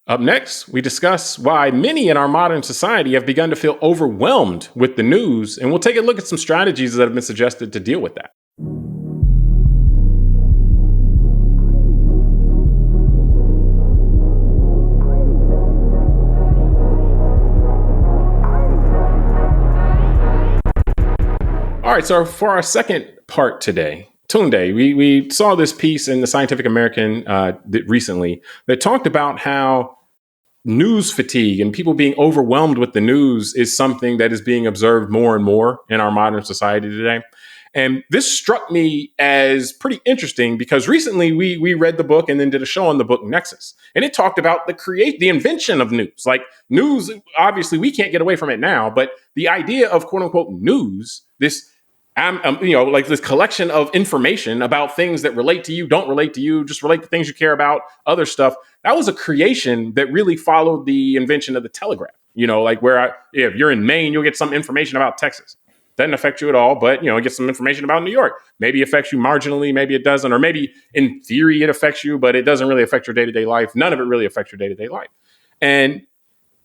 Up next, we discuss why many in our modern society have begun to feel overwhelmed with the news, and we'll take a look at some strategies that have been suggested to deal with that. All right, so for our second part today, Tunde, we saw this piece in the Scientific American recently that talked about how news fatigue and people being overwhelmed with the news is something that is being observed more and more in our modern society today. And this struck me as pretty interesting because recently we read the book and then did a show on the book Nexus. And it talked about the invention of news. Like news, obviously we can't get away from it now, but the idea of quote unquote news, this like this collection of information about things that relate to you, don't relate to you, just relate to things you care about, other stuff. That was a creation that really followed the invention of the telegraph. Like if you're in Maine, you'll get some information about Texas. Doesn't affect you at all, but get some information about New York. Maybe it affects you marginally, maybe it doesn't, or maybe in theory it affects you, but it doesn't really affect your day-to-day life. None of it really affects your day-to-day life. And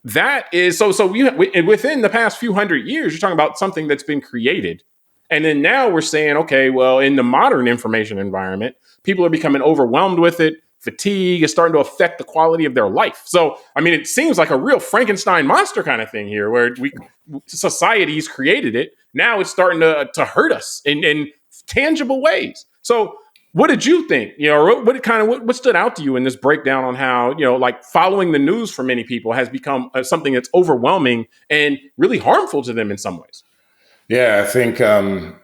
that is so within the past few hundred years, you're talking about something that's been created. And then now we're saying, okay, well, in the modern information environment, people are becoming overwhelmed with it. Fatigue is starting to affect the quality of their life. So, it seems like a real Frankenstein monster kind of thing here, where society's created it. Now it's starting to hurt us in tangible ways. So, what did you think? What stood out to you in this breakdown on how following the news for many people has become something that's overwhelming and really harmful to them in some ways? Yeah, I think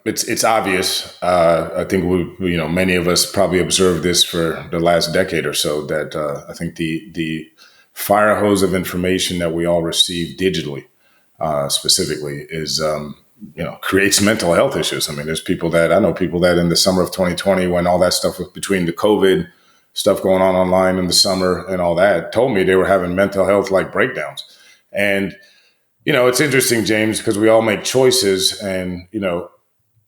it's obvious. I think many of us probably observed this for the last decade or so. That I think the fire hose of information that we all receive digitally, specifically, is creates mental health issues. There's people that I know in the summer of 2020, when all that stuff was between the COVID stuff going on online in the summer and all that, told me they were having mental health like breakdowns. And it's interesting, James, because we all make choices. And,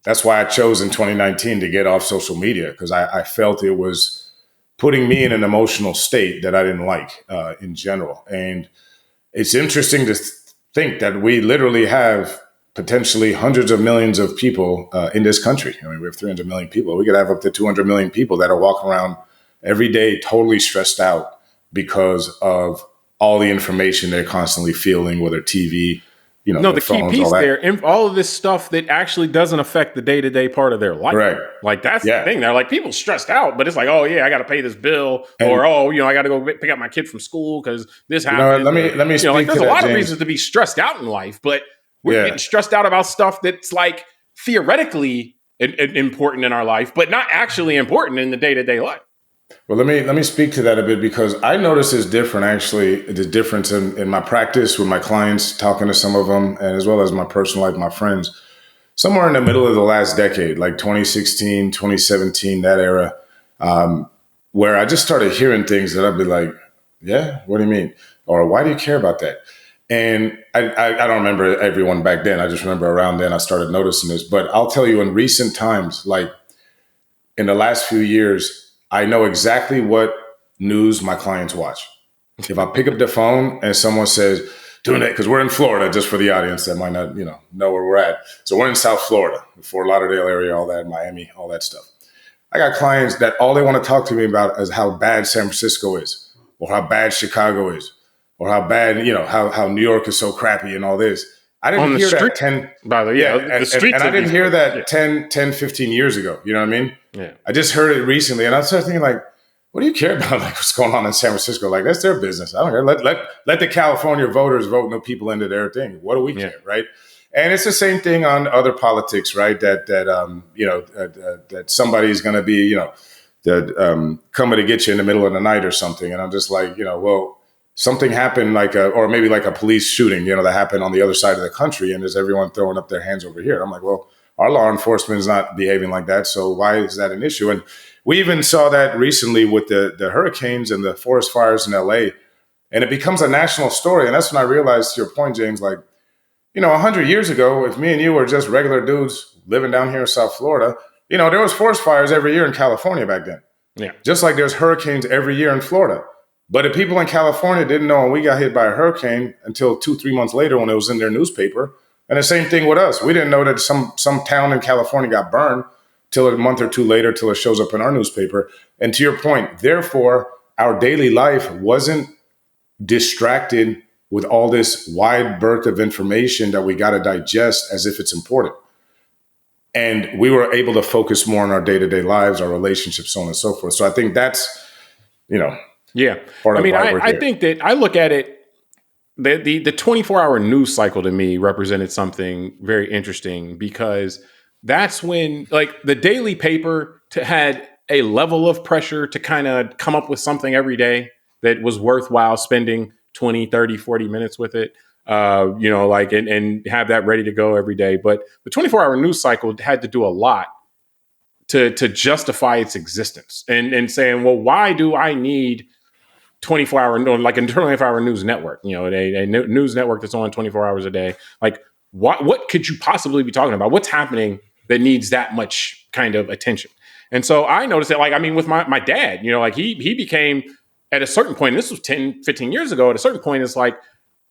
that's why I chose in 2019 to get off social media, because I felt it was putting me in an emotional state that I didn't like in general. And it's interesting to think that we literally have potentially hundreds of millions of people in this country. We have 300 million people. We could have up to 200 million people that are walking around every day totally stressed out because of all the information they're constantly feeling with their TV, No, the key piece there, all of this stuff that actually doesn't affect the day-to-day part of their life. Right. Like that's the thing. They're like, people stressed out, but it's like, oh yeah, I got to pay this bill, or I got to go pick up my kid from school because this happened. Let me speak there's to a lot James. of reasons to be stressed out in life, but we're getting stressed out about stuff that's like theoretically important in our life, but not actually important in the day-to-day life. Well, let me speak to that a bit, because I notice the difference in my practice with my clients, talking to some of them, and as well as my personal life, my friends, somewhere in the middle of the last decade, like 2016, 2017, that era, where I just started hearing things that I'd be like, yeah, what do you mean? Or why do you care about that? And I don't remember everyone back then. I just remember around then I started noticing this. But I'll tell you, in recent times, like in the last few years, I know exactly what news my clients watch. If I pick up the phone and someone says, doing it, because we're in Florida, just for the audience that might not, know where we're at. So we're in South Florida, the Fort Lauderdale area, all that, Miami, all that stuff. I got clients that all they want to talk to me about is how bad San Francisco is, or how bad Chicago is, or how bad, how New York is so crappy and all this. I didn't hear that 10, by the way, and I didn't hear that 10, 15 years ago. You know what I mean? Yeah. I just heard it recently, and I started thinking, like, what do you care about? Like, what's going on in San Francisco? Like, that's their business. I don't care. Let the California voters vote no people into their thing. What do we care, right? And it's the same thing on other politics, right? That somebody's going to be, coming to get you in the middle of the night or something, and I'm just like, well. Something happened or maybe like a police shooting, that happened on the other side of the country, and there's everyone throwing up their hands over here. I'm like, well, our law enforcement is not behaving like that. So why is that an issue? And we even saw that recently with the hurricanes and the forest fires in LA, and it becomes a national story. And that's when I realized, to your point, James, like, 100 years ago, if me and you were just regular dudes living down here in South Florida, there was forest fires every year in California back then. Yeah. Just like there's hurricanes every year in Florida. But the people in California didn't know when we got hit by a hurricane until 2-3 months later when it was in their newspaper. And the same thing with us. We didn't know that some town in California got burned till a month or two later, till it shows up in our newspaper. And to your point, therefore, our daily life wasn't distracted with all this wide berth of information that we got to digest as if it's important. And we were able to focus more on our day-to-day lives, our relationships, so on and so forth. So I think that's, yeah. part of why we're I here. think that I look at it, the 24-hour news cycle to me represented something very interesting, because that's when, like, the daily paper had a level of pressure to kind of come up with something every day that was worthwhile spending 20, 30, 40 minutes with it. And have that ready to go every day. But the 24-hour news cycle had to do a lot to justify its existence, and saying, well, why do I need 24-hour, like a 24-hour news network, a news network that's on 24 hours a day? Like, what could you possibly be talking about? What's happening that needs that much kind of attention? And so I noticed that, with my dad, he became, at a certain point, and this was 10, 15 years ago, at a certain point, it's like,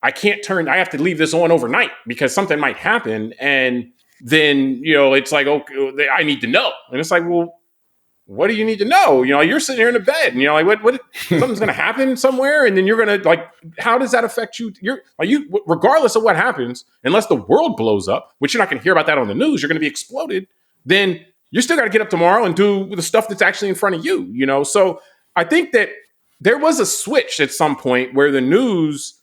I have to leave this on overnight because something might happen. And then, it's like, okay, I need to know. And it's like, well, what do you need to know? You're sitting here in the bed and what something's going to happen somewhere. And then you're going to, how does that affect you? Regardless of what happens, unless the world blows up, which you're not going to hear about that on the news, you're going to be exploded. Then you still got to get up tomorrow and do the stuff that's actually in front of you, So I think that there was a switch at some point where the news,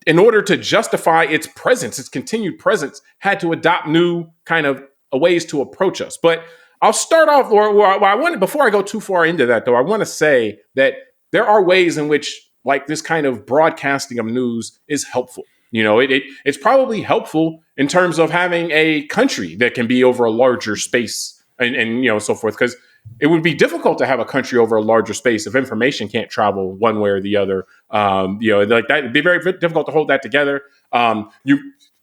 in order to justify its presence, its continued presence, had to adopt new kind of ways to approach us. But I'll start off, before I go too far into that, though, I want to say that there are ways in which, this kind of broadcasting of news is helpful. It's probably helpful in terms of having a country that can be over a larger space and so forth, because it would be difficult to have a country over a larger space if information can't travel one way or the other. That it'd be very difficult to hold that together.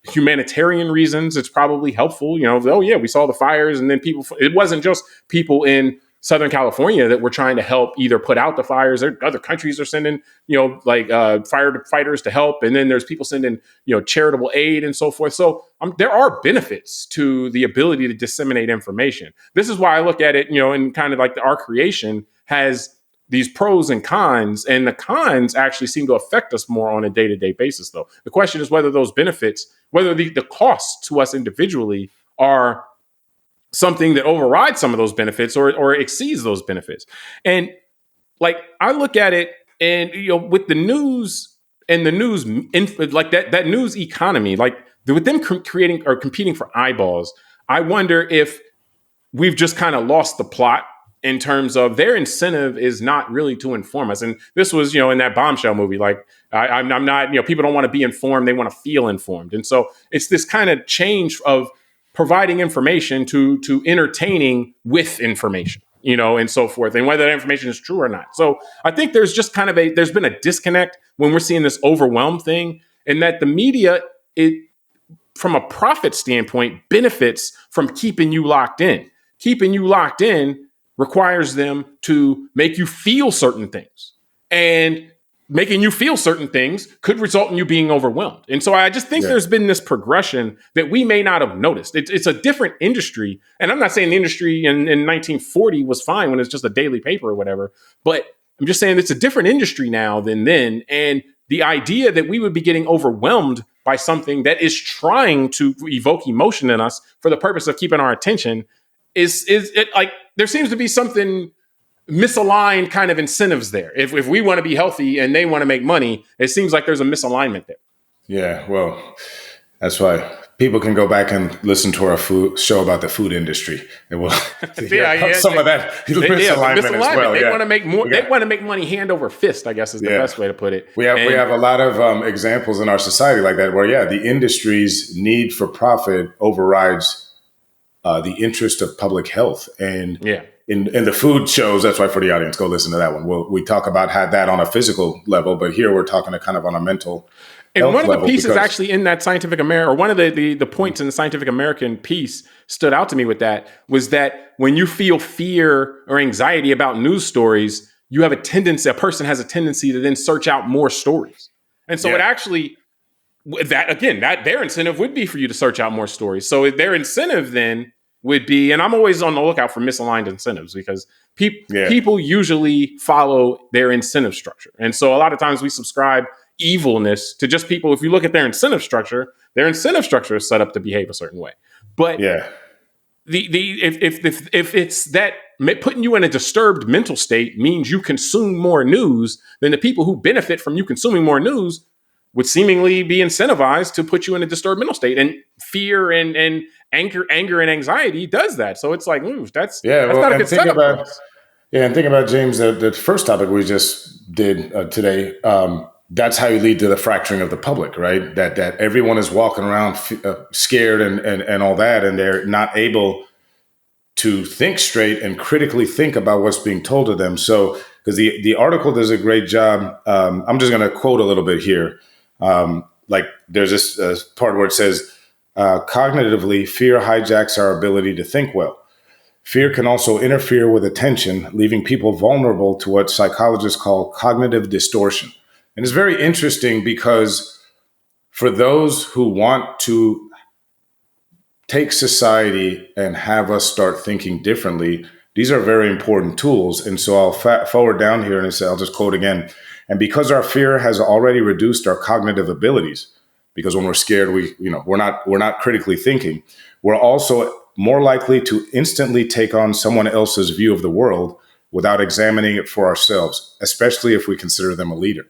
Humanitarian reasons, it's probably helpful. We saw the fires, and then it wasn't just people in Southern California that were trying to help either put out the fires. Other countries are sending, firefighters to help. And then there's people sending, charitable aid and so forth. So there are benefits to the ability to disseminate information. This is why I look at it, and kind of our creation has these pros and cons, and the cons actually seem to affect us more on a day-to-day basis, though. The question is whether those benefits, whether the costs to us individually are something that overrides some of those benefits or exceeds those benefits. And I look at it, and with the news and the news, that news economy, with them creating or competing for eyeballs, I wonder if we've just kind of lost the plot in terms of their incentive is not really to inform us. And this was, in that Bombshell movie, I'm not, people don't want to be informed. They want to feel informed. And so it's this kind of change of providing information to entertaining with information, and so forth, and whether that information is true or not. So I think there's just kind of there's been a disconnect when we're seeing this overwhelm thing, and that the media, from a profit standpoint, benefits from keeping you locked in. Keeping you locked in requires them to make you feel certain things, and making you feel certain things could result in you being overwhelmed. And so I just think there's been this progression that we may not have noticed. It's a different industry. And I'm not saying the industry in 1940 was fine when it's just a daily paper or whatever, but I'm just saying it's a different industry now than then. And the idea that we would be getting overwhelmed by something that is trying to evoke emotion in us for the purpose of keeping our attention is there seems to be something misaligned kind of incentives there. If we want to be healthy and they want to make money, it seems like there's a misalignment there. Yeah, well, that's why people can go back and listen to our show about the food industry, and we'll some of that misalignment as well. They want to make more. They want to make money hand over fist, I guess is the best way to put it. We have a lot of examples in our society like that, where the industry's need for profit overrides the interest of public health. And in the food shows, that's why for the audience, go listen to that one. We talk about that on a physical level, but here we're talking kind of on a mental and health one of level. The pieces actually in that Scientific American, or one of the points in the Scientific American piece stood out to me with that was that when you feel fear or anxiety about news stories, a person has a tendency to then search out more stories. And so it actually, that their incentive would be for you to search out more stories. So their incentive then would be, and I'm always on the lookout for misaligned incentives, because people usually follow their incentive structure. And so a lot of times we subscribe evilness to just people. If you look at their incentive structure is set up to behave a certain way. But if it's that putting you in a disturbed mental state means you consume more news, then the people who benefit from you consuming more news would seemingly be incentivized to put you in a disturbed mental state. And fear and anger and anxiety does that. So it's like, that's not a good setup for us. Yeah, and think about, James, the first topic we just did today. That's how you lead to the fracturing of the public, right? That everyone is walking around scared and all that, and they're not able to think straight and critically think about what's being told to them. So, because the article does a great job. I'm just going to quote a little bit here. Like there's this part where it says, cognitively, fear hijacks our ability to think well. Fear can also interfere with attention, leaving people vulnerable to what psychologists call cognitive distortion. And it's very interesting because for those who want to take society and have us start thinking differently, these are very important tools. And so I'll forward down here and I'll just quote again. And because our fear has already reduced our cognitive abilities, because when we're scared, we're not critically thinking, we're also more likely to instantly take on someone else's view of the world without examining it for ourselves, especially if we consider them a leader.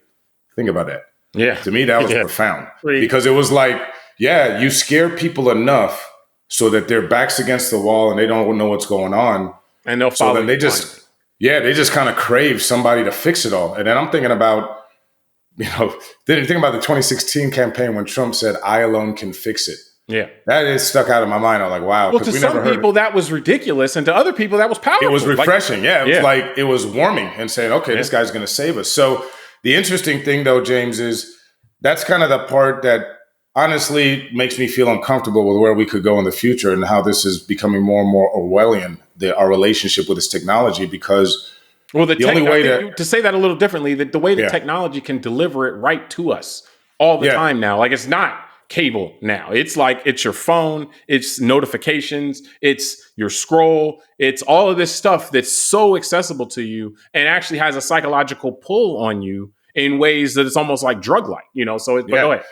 Think about that. Yeah. To me, that was profound, because it was like, you scare people enough so that their back's against the wall and they don't know what's going on. And they'll follow. So then they just kind of crave somebody to fix it all. And then I'm thinking about, didn't think about the 2016 campaign when Trump said, "I alone can fix it." Yeah. That is stuck out of my mind. I'm like, wow. Well, to some people that was ridiculous, and to other people that was powerful. It was refreshing. It was like, it was warming and saying, okay, this guy's going to save us. So the interesting thing, though, James, is that's kind of the part that honestly makes me feel uncomfortable with where we could go in the future and how this is becoming more and more Orwellian, our relationship with this technology, because the only way to say that a little differently, the way the technology can deliver it right to us all the time now. Like, it's not cable now. It's like, it's your phone, it's notifications, it's your scroll, it's all of this stuff that's so accessible to you and actually has a psychological pull on you in ways that it's almost like drug-like, so go ahead.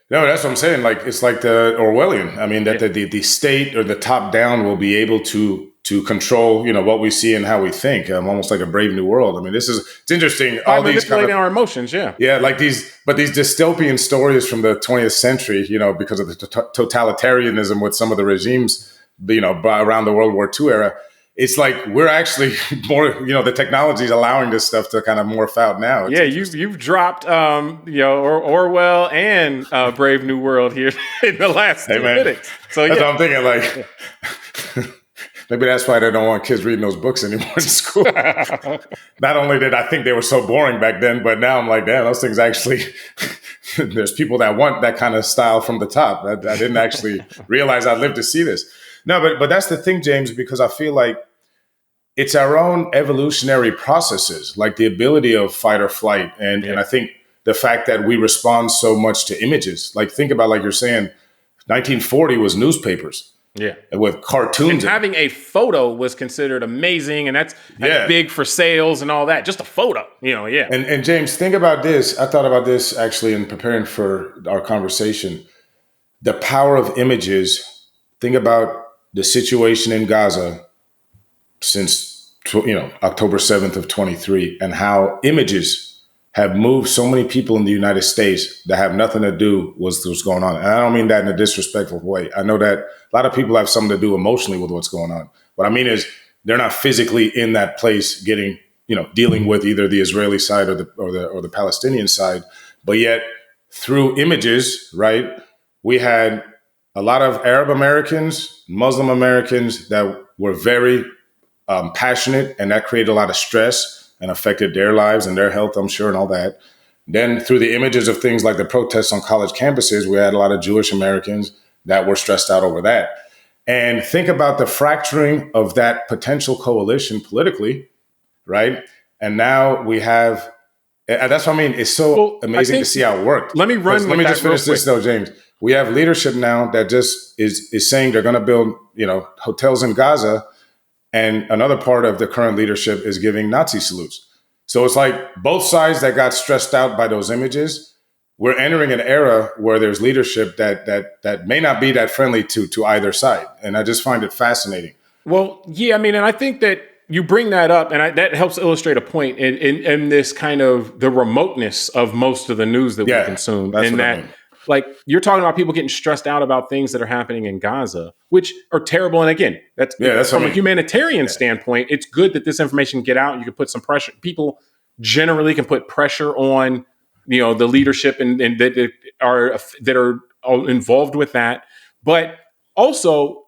No, that's what I'm saying. Like, it's like the Orwellian. I mean, that the state or the top down will be able to control, what we see and how we think. Almost like a Brave New World. I mean, it's interesting. All these manipulating our emotions. Like these dystopian stories from the 20th century, because of the totalitarianism with some of the regimes, around the World War II era. It's like we're actually more, the technology is allowing this stuff to kind of morph out now. You've dropped, Orwell and Brave New World here in the last 2 minutes. So that's what I'm thinking. Like, maybe that's why they don't want kids reading those books anymore in school. Not only did I think they were so boring back then, but now I'm like, damn, those things actually. There's people that want that kind of style from the top. I didn't actually realize I lived to see this. No, but that's the thing, James, because I feel like it's our own evolutionary processes, like the ability of fight or flight. And I think the fact that we respond so much to images, like think about, like you're saying, 1940 was newspapers. Yeah. With cartoons. And having a photo was considered amazing. And that's big for sales and all that. Just a photo, And James, think about this. I thought about this actually in preparing for our conversation. The power of images. Think about the situation in Gaza since, October 7th of 23, and how images have moved so many people in the United States that have nothing to do with what's going on. And I don't mean that in a disrespectful way. I know that a lot of people have something to do emotionally with what's going on. What I mean is they're not physically in that place getting, dealing with either the Israeli side or the Palestinian side. But yet through images, right, we had a lot of Arab Americans, Muslim Americans that were very passionate, and that created a lot of stress and affected their lives and their health, I'm sure, and all that. Then through the images of things like the protests on college campuses, we had a lot of Jewish Americans that were stressed out over that. And think about the fracturing of that potential coalition politically, right? And now we have, and that's what I mean. It's so amazing to see how it worked. Let me run. Let me just finish this though, James. We have leadership now that just is saying they're going to build, hotels in Gaza, and another part of the current leadership is giving Nazi salutes. So it's like both sides that got stressed out by those images. We're entering an era where there's leadership that may not be that friendly to either side, and I just find it fascinating. Well, yeah, I mean, and I think that you bring that up, and that helps illustrate a point in this kind of the remoteness of most of the news that we consume, and that, like, you're talking about people getting stressed out about things that are happening in Gaza, which are terrible. And again, that's from a humanitarian standpoint, it's good that this information can get out. And you can put some pressure. People generally can put pressure on, the leadership and that are involved with that, but also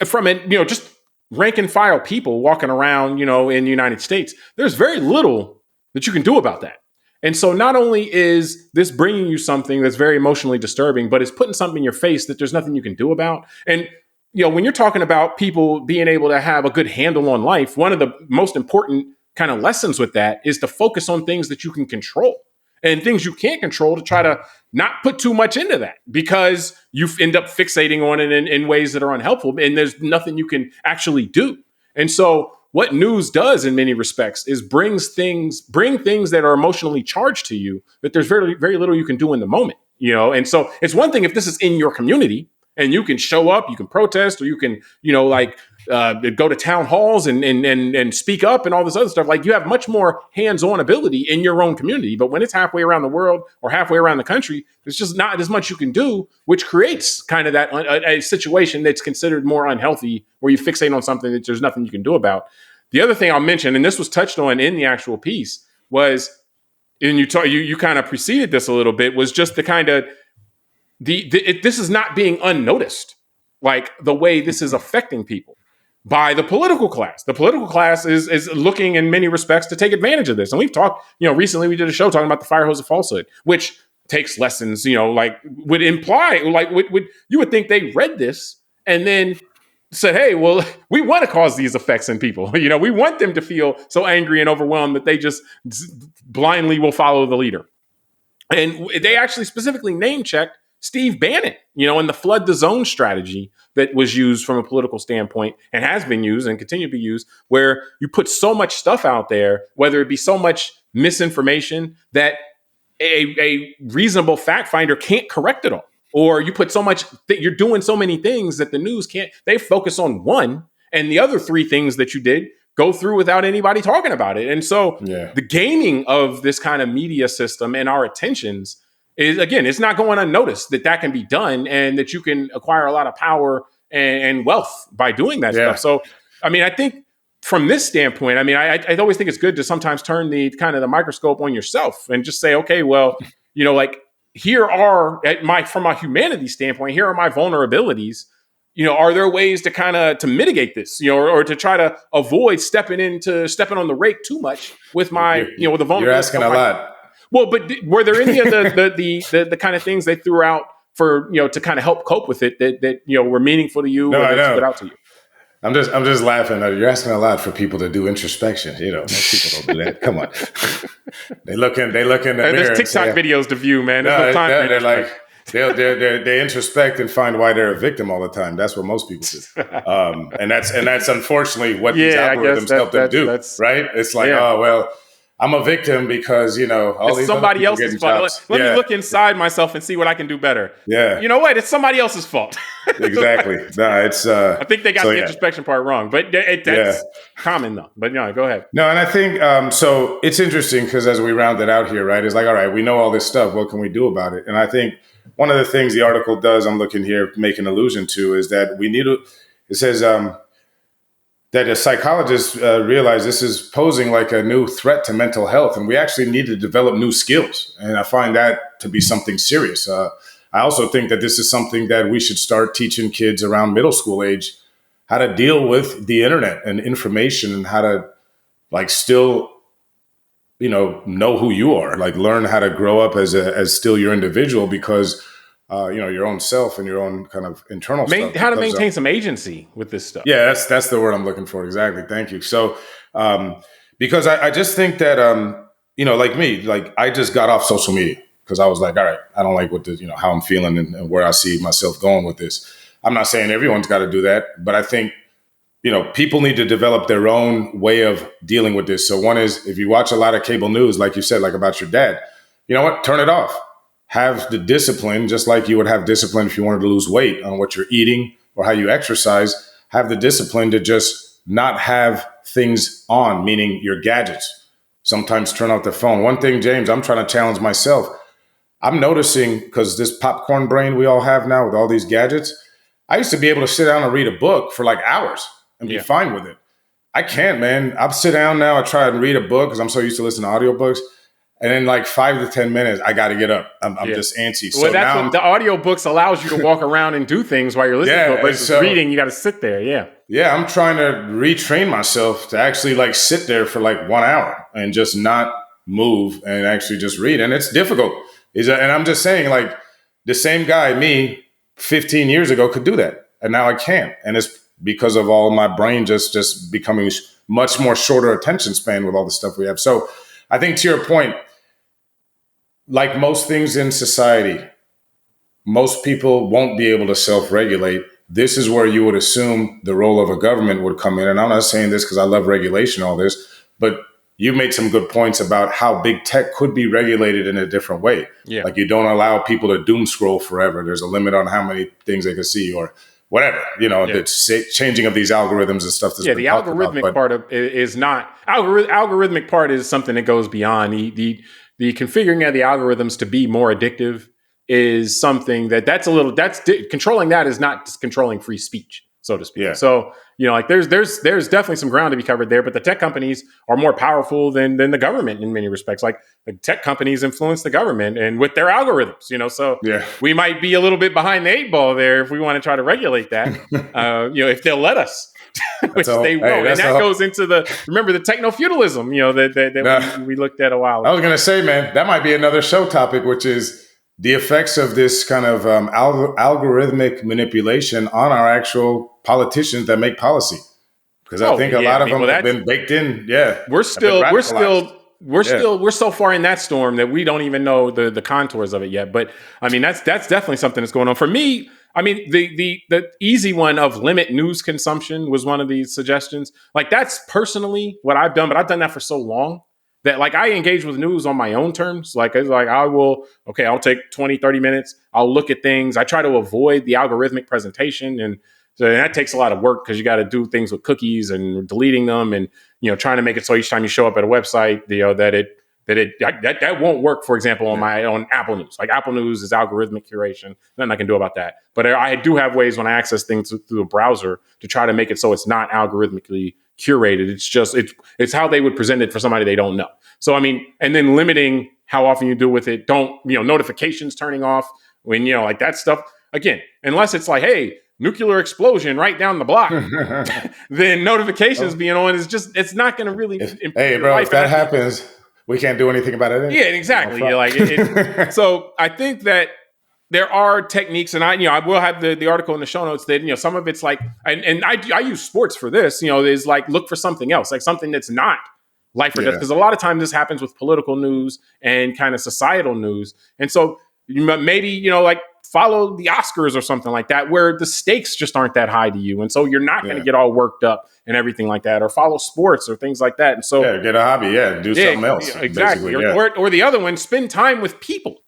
from it, just rank and file people walking around, in the United States, there's very little that you can do about that. And so not only is this bringing you something that's very emotionally disturbing, but it's putting something in your face that there's nothing you can do about. And, when you're talking about people being able to have a good handle on life, one of the most important kind of lessons with that is to focus on things that you can control and things you can't control, to try to not put too much into that, because you end up fixating on it in ways that are unhelpful, and there's nothing you can actually do. And so what news does in many respects is bring things that are emotionally charged to you that there's very, very little you can do in the moment, And so it's one thing if this is in your community and you can show up, you can protest, or you can, go to town halls and speak up and all this other stuff. Like, you have much more hands-on ability in your own community. But when it's halfway around the world or halfway around the country, there's just not as much you can do, which creates kind of that a situation that's considered more unhealthy, where you fixate on something that there's nothing you can do about. The other thing I'll mention, and this was touched on in the actual piece, was, and you kind of preceded this a little bit, was just the kind of this is not being unnoticed, like the way this is affecting people by the political class. The political class is looking in many respects to take advantage of this. And we've talked, recently we did a show talking about the fire hose of falsehood, which takes lessons, like would imply, like you would think they read this and then said, hey, well, we want to cause these effects in people. We want them to feel so angry and overwhelmed that they just blindly will follow the leader. And they actually specifically name checked Steve Bannon, and the flood the zone strategy that was used from a political standpoint and has been used and continue to be used, where you put so much stuff out there, whether it be so much misinformation that a reasonable fact finder can't correct it all, or you put so much that you're doing so many things that the news can't, they focus on one, and the other three things that you did go through without anybody talking about it. And so the gaming of this kind of media system and our attentions is, again, it's not going unnoticed that can be done, and that you can acquire a lot of power and wealth by doing that stuff. So, I mean, I think from this standpoint, I mean, I always think it's good to sometimes turn the kind of the microscope on yourself and just say, okay, well, like, here are from a humanity standpoint, here are my vulnerabilities. Are there ways to kind of to mitigate this, or to try to avoid stepping on the rake too much with my, with the vulnerability? You're asking a lot. Well, but were there any of the kind of things they threw out for, to kind of help cope with it that were meaningful to you, or that stood out to you? I'm just laughing. You're asking a lot for people to do introspection. Most people don't do that. Come on. They look in the mirror. There's TikTok videos to view, man. There's no time for they introspect and find why they're a victim all the time. That's what most people do, and that's unfortunately what these algorithms help them do. Right? It's like, oh well, I'm a victim because, all it's these somebody else's fault. Let me look inside myself and see what I can do better. Yeah. You know what? It's somebody else's fault. Exactly. No, it's. I think they got the introspection part wrong, but that's common though. But go ahead. No, and I think so. It's interesting because as we round it out here, right, it's like, all right, we know all this stuff. What can we do about it? And I think one of the things the article does, I'm looking here, make an allusion to, is that we need to. It says. That a psychologist realized this is posing like a new threat to mental health, and we actually need to develop new skills. And I find that to be something serious. I also think that this is something that we should start teaching kids around middle school age, how to deal with the internet and information, and how to still, know who you are, learn how to grow up as still your individual, because your own self and your own kind of internal stuff. How to maintain some agency with this stuff. Yeah, that's the word I'm looking for. Exactly. Thank you. So, because I just think that, like me, like I just got off social media because I was like, all right, I don't like what how I'm feeling and where I see myself going with this. I'm not saying everyone's got to do that, but I think, people need to develop their own way of dealing with this. So one is, if you watch a lot of cable news, like you said, like about your dad, you know what, turn it off. Have the discipline, just like you would have discipline if you wanted to lose weight on what you're eating or how you exercise. Have the discipline to just not have things on, meaning your gadgets. Sometimes turn off the phone. One thing, James, I'm trying to challenge myself. I'm noticing, because this popcorn brain we all have now with all these gadgets, I used to be able to sit down and read a book for like hours and be fine with it. I can't, man. I'll sit down now. I try and read a book because I'm so used to listening to audiobooks. And in like 5 to 10 minutes, I got to get up. I'm just antsy. So well, that's what the audiobooks allows you to walk around and do things while you're listening to it. Versus reading, you got to sit there. Yeah. Yeah, I'm trying to retrain myself to actually like sit there for like 1 hour and just not move and actually just read. And it's difficult. And I'm just saying, like, the same guy, me, 15 years ago could do that. And now I can't. And it's because of all my brain just becoming much more shorter attention span with all the stuff we have. So I think, to your point, like most things in society, most people won't be able to self-regulate. This is where you would assume the role of a government would come in. And I'm not saying this because I love regulation, all this, but you made some good points about how big tech could be regulated in a different way. Yeah. Like, you don't allow people to doom scroll forever. There's a limit on how many things they can see or whatever, the changing of these algorithms and stuff. The algorithmic part is not algorithmic part is something that goes beyond the configuring of the algorithms to be more addictive is something controlling that is not just controlling free speech, so to speak. Yeah. So, like there's definitely some ground to be covered there, but the tech companies are more powerful than the government in many respects. Like, the tech companies influence the government and with their algorithms, so we might be a little bit behind the 8 ball there if we want to try to regulate that, if they'll let us. Which they won't. And that goes into remember the techno-feudalism, that we looked at a while ago. I was going to say, man, that might be another show topic, which is the effects of this kind of algorithmic manipulation on our actual politicians that make policy. Because I think a lot of them have been baked in. Yeah. We're so far in that storm that we don't even know the contours of it yet. But I mean, that's definitely something that's going on. For me, I mean, the easy one of limit news consumption was one of these suggestions. Like, that's personally what I've done, but I've done that for so long that, like, I engage with news on my own terms. Like, it's like I'll take 20, 30 minutes. I'll look at things. I try to avoid the algorithmic presentation. And so that takes a lot of work because you got to do things with cookies and deleting them and, trying to make it so each time you show up at a website, that won't work, for example, on Apple News. Like, Apple News is algorithmic curation. Nothing I can do about that. But I do have ways when I access things through a browser to try to make it so it's not algorithmically curated. It's just, it's how they would present it for somebody they don't know. So, I mean, and then limiting how often you do with it. Don't, notifications turning off when, like that stuff. Again, unless it's like, hey, nuclear explosion right down the block, then notifications being on it's not going to really improve. Hey, bro, if that happens, we can't do anything about it. Yeah, exactly. So I think that there are techniques, and I will have the article in the show notes that, some of it's like, and I use sports for this, is like, look for something else, like something that's not life or death. Because a lot of times this happens with political news and kind of societal news. And so maybe, like, follow the Oscars or something like that, where the stakes just aren't that high to you. And so you're not going to get all worked up and everything like that, or follow sports or things like that. And so get a hobby. Do something else. Exactly. Or the other one, spend time with people.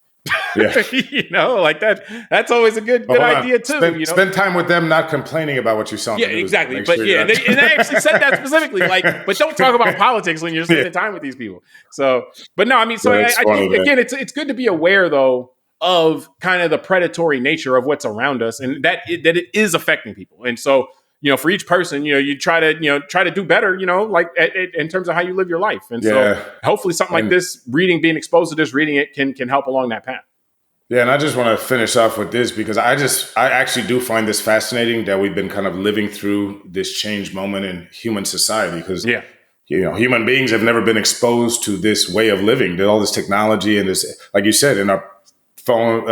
Like that. That's always a good idea too. Spend time with them, not complaining about what you saw. Yeah, exactly. But and they actually said that specifically. Like, but don't talk about politics when you're spending time with these people. So, but no, I mean, so I think again, it's good to be aware though of kind of the predatory nature of what's around us, and that it is affecting people. And so, for each person, you try to do better, like in terms of how you live your life. And so hopefully something like this, being exposed to this, reading it can help along that path. Yeah. And I just want to finish off with this because I actually do find this fascinating that we've been kind of living through this change moment in human society because, human beings have never been exposed to this way of living, to all this technology and this, like you said, in our phone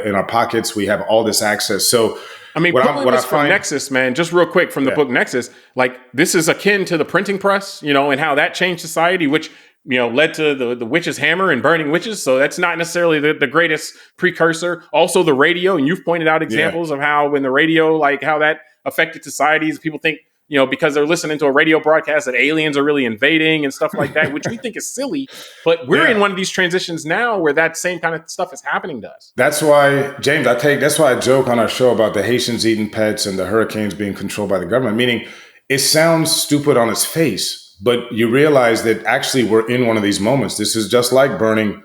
in our pockets. We have all this access. So I mean, pulling this from Nexus, man, just real quick from the book Nexus, like this is akin to the printing press, and how that changed society, which, led to the witch's hammer and burning witches. So that's not necessarily the greatest precursor. Also the radio, and you've pointed out examples of how when the radio, like how that affected societies, people think, because they're listening to a radio broadcast that aliens are really invading and stuff like that, which we think is silly. But we're in one of these transitions now where that same kind of stuff is happening to us. That's why, James, that's why I joke on our show about the Haitians eating pets and the hurricanes being controlled by the government, meaning it sounds stupid on its face, but you realize that actually we're in one of these moments. This is just like burning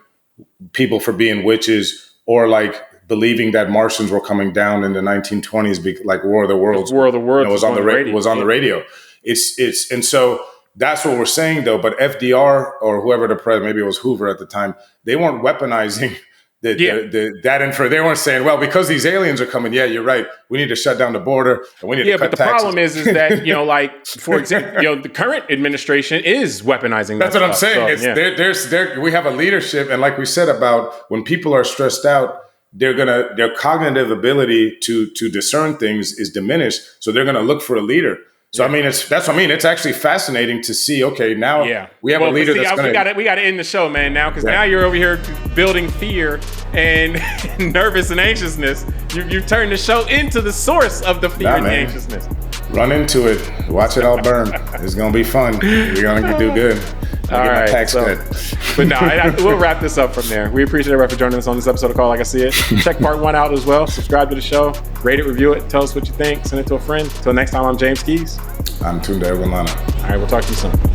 people for being witches, or like believing that Martians were coming down in the 1920s, like War of the Worlds. War of the Worlds was on the radio. It's and so that's what we're saying though. But FDR or whoever the president, maybe it was Hoover at the time, they weren't weaponizing that info. They weren't saying, well, because these aliens are coming, you're right, we need to shut down the border and we need to cut but the taxes. problem is that like for example, the current administration is weaponizing. That's what I'm saying. So, we have a leadership, and like we said about when people are stressed out, their cognitive ability to discern things is diminished. So they're gonna look for a leader. So I mean, that's what I mean. It's actually fascinating to see. Okay, now we have a leader that's going to. We got to end the show, man. Now, because now you're over here building fear and nervous and anxiousness. You turn the show into the source of the fear and the anxiousness. Run into it. Watch it all burn. It's going to be fun. We're going to do good. All right. But no, we'll wrap this up from there. We appreciate everybody for joining us on this episode of Call Like I See It. Check part 1 out as well. Subscribe to the show. Rate it, review it. Tell us what you think. Send it to a friend. Until next time, I'm James Keys. I'm Tunde Ogunlana. All right, we'll talk to you soon.